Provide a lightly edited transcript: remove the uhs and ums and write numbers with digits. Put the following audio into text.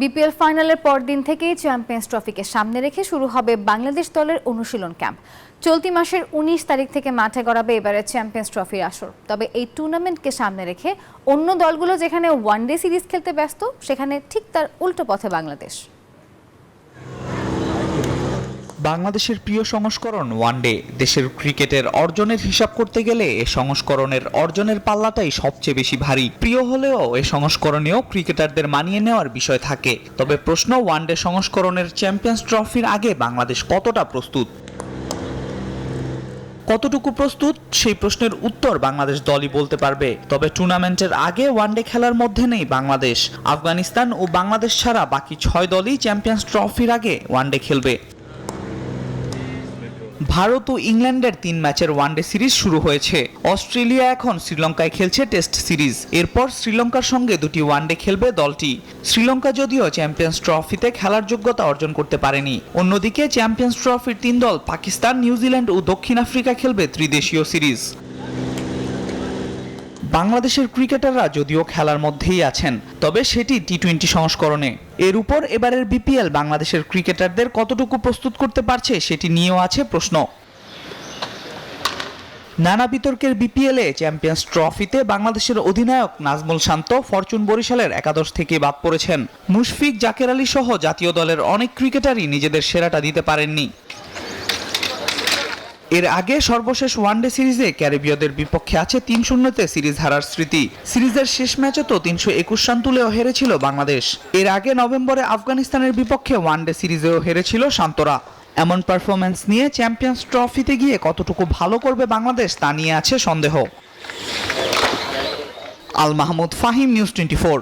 BPL ফাইনালের পরদিন থেকেই চ্যাম্পিয়ন্স ট্রফিকে সামনে রেখে শুরু হবে বাংলাদেশ দলের অনুশীলন ক্যাম্প। চলতি মাসের ১৯ তারিখ থেকে মাঠে গড়াবে এবারের চ্যাম্পিয়ন্স ট্রফির আসর। তবে এই টুর্নামেন্টকে সামনে রেখে অন্য দলগুলো যেখানে ওয়ানডে সিরিজ খেলতে ব্যস্ত, সেখানে ঠিক তার উল্টো পথে বাংলাদেশ। বাংলাদেশের প্রিয় সংস্করণ ওয়ানডে। দেশের ক্রিকেটের অর্জনের হিসাব করতে গেলে এ সংস্করণের অর্জনের পাল্লাটাই সবচেয়ে বেশি ভারী। প্রিয় হলেও এ সংস্করণেও ক্রিকেটারদের মানিয়ে নেওয়ার বিষয় থাকে। তবে প্রশ্ন, ওয়ানডে সংস্করণের চ্যাম্পিয়ন্স ট্রফির আগে বাংলাদেশ কতটা প্রস্তুত? কতটুকু প্রস্তুত, সেই প্রশ্নের উত্তর বাংলাদেশ দলই বলতে পারবে। তবে টুর্নামেন্টের আগে ওয়ানডে খেলার মধ্যে নেই বাংলাদেশ। আফগানিস্তান ও বাংলাদেশ ছাড়া বাকি 6 দলই চ্যাম্পিয়ন্স ট্রফির আগে ওয়ানডে খেলবে। ভারত ও ইংল্যান্ডের 3 ম্যাচের ওয়ানডে সিরিজ শুরু হয়েছে। অস্ট্রেলিয়া এখন শ্রীলঙ্কায় খেলছে টেস্ট সিরিজ। এরপর শ্রীলঙ্কার সঙ্গে 2টি ওয়ানডে খেলবে দলটি। শ্রীলঙ্কা যদিও চ্যাম্পিয়ন্স ট্রফিতে খেলার যোগ্যতা অর্জন করতে পারেনি। অন্যদিকে চ্যাম্পিয়ন্স ট্রফির 3 দল পাকিস্তান, নিউজিল্যান্ড ও দক্ষিণ আফ্রিকা খেলবে ত্রিদেশীয় সিরিজ। বাংলাদেশের ক্রিকেটাররা যদিও খেলার মধ্যেই আছেন, তবে সেটি টি-20 সংস্করণে। এর উপর এবারের বিপিএল বাংলাদেশের ক্রিকেটারদের কতটুকু প্রস্তুত করতে পারছে সেটি নিয়েও আছে প্রশ্ন। নানা বিতর্কের বিপিএলে চ্যাম্পিয়ন্স ট্রফিতে বাংলাদেশের অধিনায়ক নাজমুল শান্ত ফরচুন বরিশালের একাদশ থেকে বাদ পড়েছেন। মুশফিক, জাকের আলী সহ জাতীয় দলের অনেক ক্রিকেটারই নিজেদের সেরাটা দিতে পারেননি। এর আগে সর্বশেষ ওয়ানডে সিরিজে ক্যারিবীয়দের বিপক্ষে আছে ৩-০তে সিরিজ হারার স্মৃতি। সিরিজের শেষ ম্যাচে তো ৩২১ রান তুলেও হেরেছিল বাংলাদেশ। এর আগে নভেম্বরে আফগানিস্তানের বিপক্ষে ওয়ানডে সিরিজেও হেরেছিল শান্তরা। এমন পারফরম্যান্স নিয়ে চ্যাম্পিয়ন্স ট্রফিতে গিয়ে কতটুকু ভালো করবে বাংলাদেশ তা নিয়ে আছে সন্দেহ। আল মাহমুদ ফাহিম, নিউজ 24।